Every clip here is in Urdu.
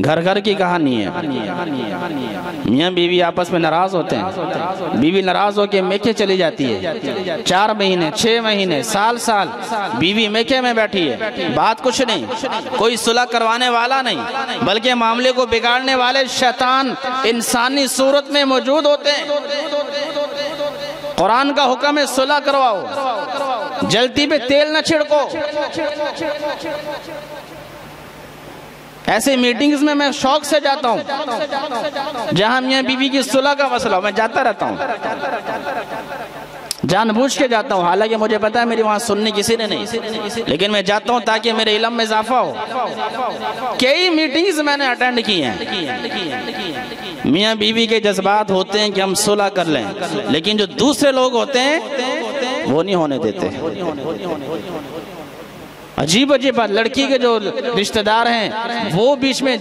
گھر گھر کی کہانی ہے، میاں بیوی آپس میں ناراض ہوتے ہیں، بیوی ناراض ہو کے میکے چلی جاتی ہے، 4 مہینے 6 مہینے سال بیوی میکے میں بیٹھی ہے، بات کچھ نہیں، کوئی صلح کروانے والا نہیں، بلکہ معاملے کو بگاڑنے والے شیطان انسانی صورت میں موجود ہوتے ہیں۔ قرآن کا حکم ہے صلح کرواؤ، جلتی پہ تیل نہ چھڑکو۔ ایسے میٹنگز میں میں شوق سے جاتا ہوں جہاں میاں بیوی کی صلح کا مسئلہ ہو، میں جاتا رہتا ہوں، جان بوجھ کے جاتا ہوں، حالانکہ مجھے پتا ہے میری وہاں سننی کسی نے نہیں، لیکن میں جاتا ہوں تاکہ میرے علم میں اضافہ ہو۔ کئی میٹنگز میں نے اٹینڈ کی ہیں، میاں بیوی کے جذبات ہوتے ہیں کہ ہم صلح کر لیں، لیکن جو دوسرے لوگ ہوتے ہیں وہ نہیں ہونے دیتے۔ عجیب بات، لڑکی کے جو رشتہ دار ہیں وہ بیچ میں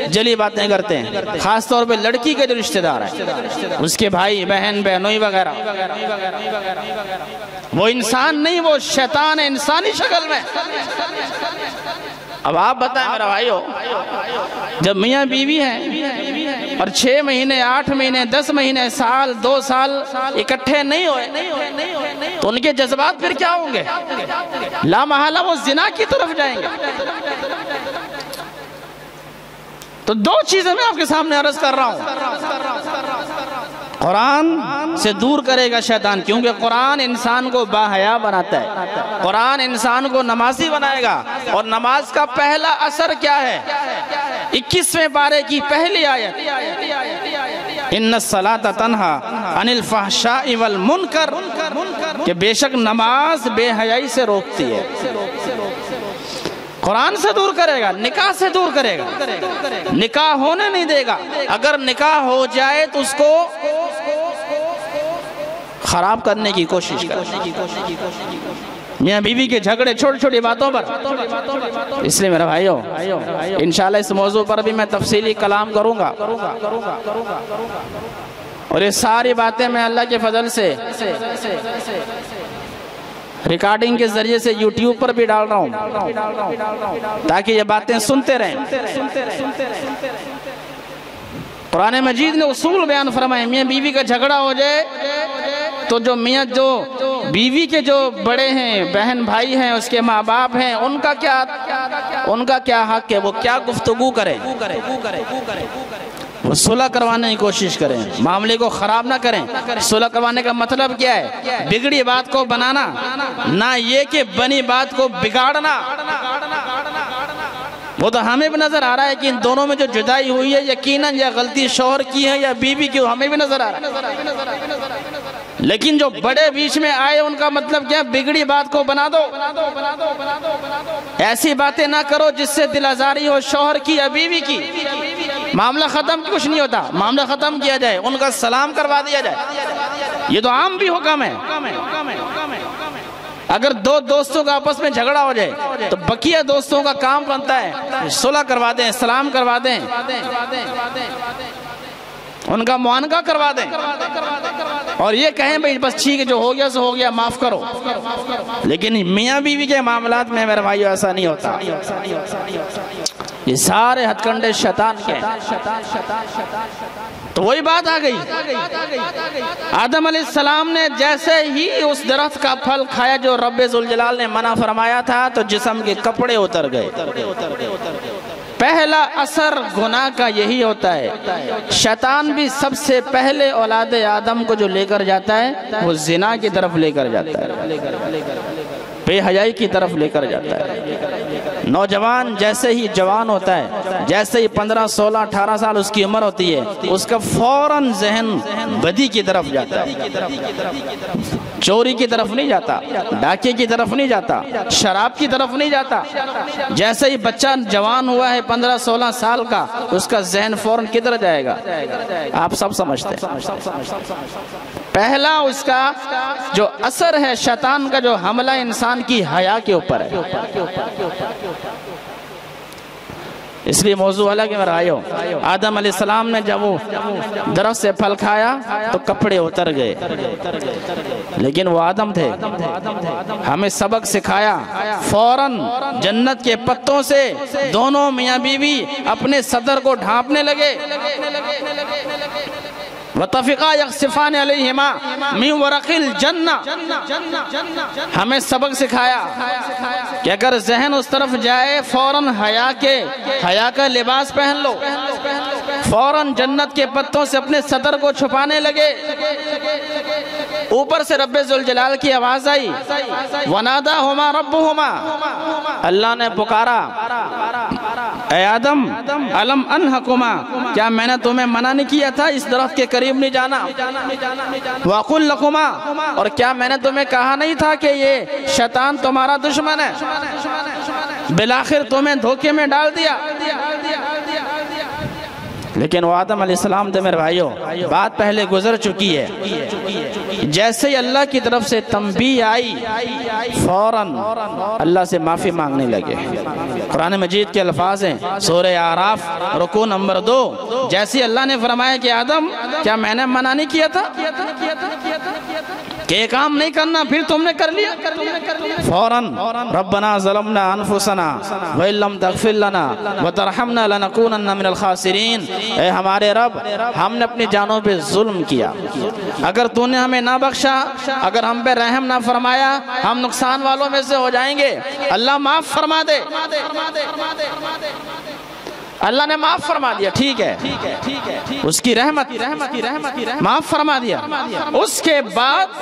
جلی باتیں کرتے ہیں، خاص طور پہ لڑکی کے جو رشتہ دار ہیں، اس کے بھائی بہن بہنوئی وغیرہ، وہ انسان نہیں، وہ شیطان ہے انسانی شکل میں۔ اب آپ بتائیں میرا بھائیو، جب میاں بیوی ہیں اور 6 مہینے 8 مہینے 10 مہینے سال 2 سال اکٹھے نہیں ہوئے تو ان کے جذبات پھر کیا ہوں گے؟ لا محالہ وہ زنا کی طرف جائیں گے۔ تو 2 چیزیں میں آپ کے سامنے عرض کر رہا ہوں۔ قرآن سے دور کرے گا شیطان، کیونکہ قرآن انسان کو باحیا بناتا ہے، قرآن انسان کو نمازی بنائے گا، اور نماز کا پہلا اثر کیا ہے؟ 21ویں پارے کی پہلی آیت، ان الصلاۃ تنہا عن الفحشاء والمنکر، کہ بے شک نماز بے حیائی سے روکتی ہے۔ قرآن سے دور کرے گا، نکاح سے دور کرے گا، نکاح ہونے نہیں دے گا، اگر نکاح ہو جائے تو اس کو خراب کرنے کی کوشش کرے۔ میاں بیوی کے جھگڑے چھوٹی چھوٹی باتوں پر، اس لیے میرا بھائیو انشاءاللہ اس موضوع پر بھی میں تفصیلی کلام کروں گا، اور یہ ساری باتیں میں اللہ کے فضل سے ریکارڈنگ کے ذریعے سے یوٹیوب پر بھی ڈال رہا ہوں تاکہ یہ باتیں سنتے رہیں۔ قرآن مجید نے اصول بیان فرمائے، میاں بیوی کا جھگڑا ہو جائے تو جو بیوی کے جو بڑے ہیں، بہن بھائی ہیں، اس کے ماں باپ ہیں، ان کا کیا حق ہے، وہ کیا گفتگو کریں، وہ صلح کروانے کی کوشش کریں، معاملے کو خراب نہ کریں۔ صلح کروانے کا مطلب کیا ہے؟ بگڑی بات کو بنانا، نہ یہ کہ بنی بات کو بگاڑنا۔ وہ تو ہمیں بھی نظر آ رہا ہے کہ ان دونوں میں جو جدائی ہوئی ہے یقیناً یا غلطی شوہر کی ہے یا بیوی کی، ہمیں بھی نظر آ رہا ہے، لیکن جو بڑے بیچ میں آئے ان کا مطلب کیا؟ بگڑی بات کو بنا دو، ایسی باتیں نہ کرو جس سے دل آزاری ہو شوہر کی یا بیوی کی۔ معاملہ ختم کچھ نہیں ہوتا، معاملہ ختم کیا جائے، ان کا سلام کروا دیا جائے، یہ تو عام بھی حکم ہے۔ اگر 2 دوستوں کا آپس میں جھگڑا ہو جائے تو بقیہ دوستوں کا کام بنتا ہے صلح کروا دیں، سلام کروا دیں، ان کا معانقہ کروا دیں، اور یہ کہیں بھئی بس ٹھیک ہے جو ہو گیا سو ہو گیا، معاف کرو۔ لیکن میاں بیوی کے معاملات میں میرے بھائیو ایسا نہیں ہوتا، یہ سارے ہتھ کنڈے شیطان کے ہیں۔ تو وہی بات آ گئی، آدم علیہ السلام نے جیسے ہی اس درخت کا پھل کھایا جو رب ذوالجلال نے منع فرمایا تھا تو جسم کے کپڑے اتر گئے۔ پہلا اثر گناہ کا یہی ہوتا ہے، شیطان بھی سب سے پہلے اولاد آدم کو جو لے کر جاتا ہے وہ زنا کی طرف لے کر جاتا ہے، بے حیائی کی طرف لے کر جاتا ہے۔ نوجوان جیسے ہی جوان ہوتا ہے، جیسے ہی 15 16 18 سال اس کی عمر ہوتی ہے، اس کا فوراً ذہن بدی کی طرف جاتا ہے، چوری کی طرف نہیں جاتا، ڈاکے کی طرف نہیں جاتا، شراب کی طرف نہیں جاتا۔ جیسے ہی بچہ جوان ہوا ہے 15 16 سال کا، اس کا ذہن فوراً کدھر جائے گا؟ آپ سب سمجھتے ہیں۔ پہلا اس کا جو اثر ہے شیطان کا، جو حملہ انسان کی حیا کے اوپر ہے۔ اس لیے موضوع الگ ہے میرے بھائیو۔ آدم علیہ السلام نے جب وہ درخت سے پھل کھایا تو کپڑے اتر گئے، لیکن وہ آدم تھے۔ ہمیں سبق سکھایا، فوراً جنت کے پتوں سے دونوں میاں بیوی اپنے صدر کو ڈھانپنے لگے۔ وَطَفِقَا يَخْصِفَانِ عَلَيْهِمَا مِنْ وَرَقِ الْجَنَّةِ، ہمیں سبق سکھایا کہ اگر ذہن اس طرف جائے فوراً حیا کا لباس پہن لو، فوراً جنت کے پتوں سے اپنے صدر کو چھپانے لگے۔ اوپر سے رب ذوالجلال کی آواز آئی، وَنَادَاهُمَا رَبُّهُمَا، اللہ نے پکارا، اے آدم الم انہکما، کیا میں نے تمہیں منع نہیں کیا تھا اس درخت کے قریب نہیں جانا؟ وَقُلْ لَكُمَا، اور کیا میں نے تمہیں کہا نہیں تھا کہ یہ شیطان تمہارا دشمن ہے؟ بالآخر تمہیں دھوکے میں ڈال دیا۔ لیکن وہ آدم علیہ السلام تھے میرے بھائیوں، بات پہلے گزر چکی ہے۔ جیسے ہی اللہ کی طرف سے تنبیہ آئی، فوراً اللہ سے معافی مانگنے لگے۔ قرآن مجید کے الفاظ ہیں، سورہ اعراف رکوع نمبر 2، جیسے ہی اللہ نے فرمایا کہ آدم کیا میں نے منع نہیں کیا تھا کہ یہ کام نہیں کرنا، پھر تم نے کر لیا؟ فوراً ربنا ظلمنا انفسنا وَإِن لَّمْ تَغْفِرْ لَنَا وَتَرْحَمْنَا لَنَكُونَنَّ مِنَ الْخَاسِرِينَ، اے ہمارے رب ہم نے اپنی جانوں پہ ظلم کیا، اگر تو نے ہمیں نہ بخشا، اگر ہم پہ رحم نہ فرمایا، ہم نقصان والوں میں سے ہو جائیں گے۔ اللہ معاف فرما دے۔ اللہ نے معاف فرما دیا، ٹھیک ہے، اس کی رحمت معاف فرما دیا۔ اس کے بعد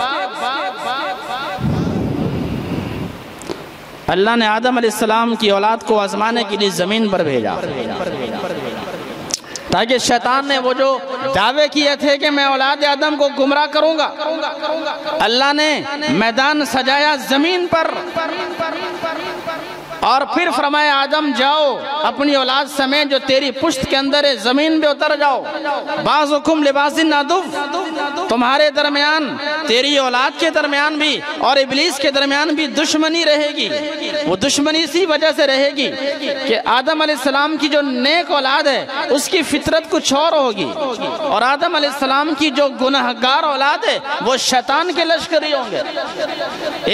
اللہ نے آدم علیہ السلام کی اولاد کو آزمانے کے لیے زمین پر بھیجا، تاکہ شیطان نے وہ جو دعوے کیے تھے کہ میں اولاد آدم کو گمراہ کروں گا، اللہ نے میدان سجایا زمین پر، اور پھر فرمایا آدم جاؤ اپنی اولاد سمیت جو تیری پشت کے اندر ہے زمین پہ اتر جاؤ۔ بعضکم لبعض عدو، تمہارے درمیان، تیری اولاد کے درمیان بھی اور ابلیس کے درمیان بھی دشمنی رہے گی۔ وہ دشمنی اسی وجہ سے رہے گی کہ آدم علیہ السلام کی جو نیک اولاد ہے اس کی فطرت کچھ اور ہوگی، اور آدم علیہ السلام کی جو گنہگار اولاد ہے وہ شیطان کے لشکری ہوں گے،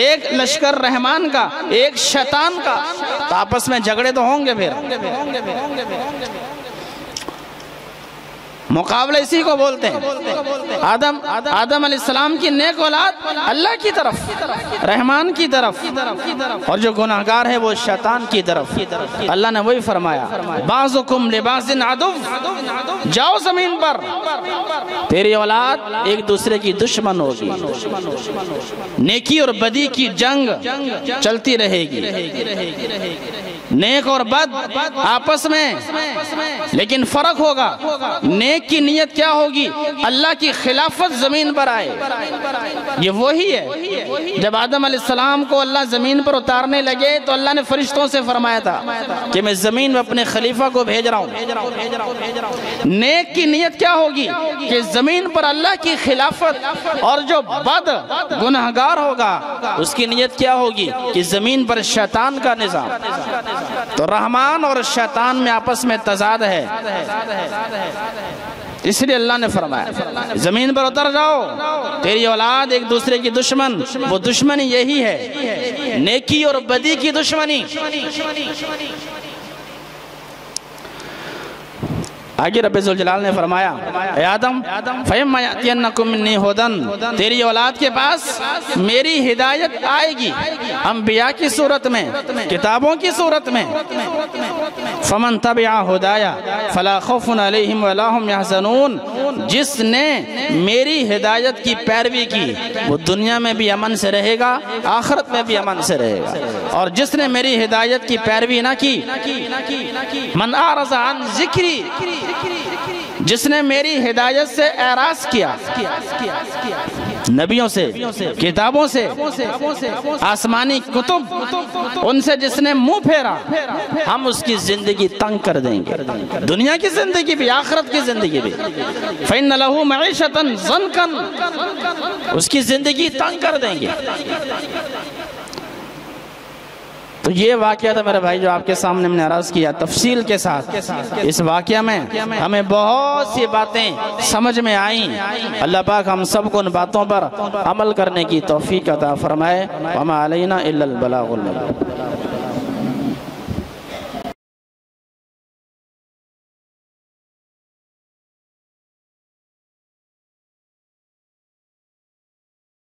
ایک لشکر رحمان کا ایک شیطان کا، تو آپس میں جھگڑے تو ہوں گے۔ پھر مقابلہ اسی کو بولتے ہیں۔ آدم علیہ السلام کی نیک اولاد اللہ کی طرف، رحمان کی طرف، اور جو گناہگار ہے وہ شیطان کی طرف۔ اللہ نے وہی فرمایا بعضکم لبعض عدو، جاؤ زمین پر، تیری اولاد ایک دوسرے کی دشمن ہوگی، نیکی اور بدی کی جنگ چلتی رہے گی، نیک اور بد آپس میں، لیکن فرق ہوگا، نیک کی نیت کیا ہوگی؟ اللہ کی خلافت زمین پر آئے۔ یہ وہی ہے جب آدم علیہ السلام کو اللہ زمین پر اتارنے لگے تو اللہ نے فرشتوں سے فرمایا تھا کہ میں زمین میں اپنے خلیفہ کو بھیج رہا ہوں۔ نیک کی نیت کیا ہوگی کہ زمین پر اللہ کی خلافت، اور جو بد گنہگار ہوگا اس کی نیت کیا ہوگی کہ زمین پر شیطان کا نظام۔ تو رحمان اور شیطان میں آپس میں تضاد ہے، اس لیے اللہ نے فرمایا زمین پر اتر جاؤ، تیری اولاد ایک دوسرے کی دشمن، وہ دشمنی یہی ہے، نیکی اور بدی کی دشمنی۔ آگے رب ذوالجلال نے فرمایا اے آدم فَإِمَّا يَأْتِيَنَّكُم مِّنِّي هُدًى، تیری اولاد کے پاس میری ہدایت آئے گی، انبیاء کی صورت میں، کتابوں کی صورت میں۔ فَمَن تَبِعَ هُدَايَ فَلَا خَوْفٌ عَلَيْهِمْ وَلَا هُمْ يَحْزَنُونَ، جس نے میری ہدایت کی پیروی کی وہ دنیا میں بھی امن سے رہے گا، آخرت میں بھی امن سے رہے گا، اور جس نے میری ہدایت کی پیروی نہ کی، من اعرض عن ذکری، جس نے میری ہدایت سے اعراض کیا، نبیوں سے، کتابوں سے، آسمانی کتب، ان سے جس نے منہ پھیرا، ہم اس کی زندگی تنگ کر دیں گے، دنیا کی زندگی بھی آخرت کی زندگی بھی۔ فَإِنَّ لَهُ مَعِيشَةً ضَنْكًا، اس کی زندگی تنگ کر دیں گے۔ تو یہ واقعہ تھا میرے بھائی جو آپ کے سامنے میں نے عرض کیا تفصیل کے ساتھ۔ اس واقعہ میں ہمیں بہت سی باتیں سمجھ میں آئیں۔ اللہ پاک ہم سب کو ان باتوں پر عمل کرنے کی توفیق عطا فرمائے۔ وما علینا الا البلاغ المبین۔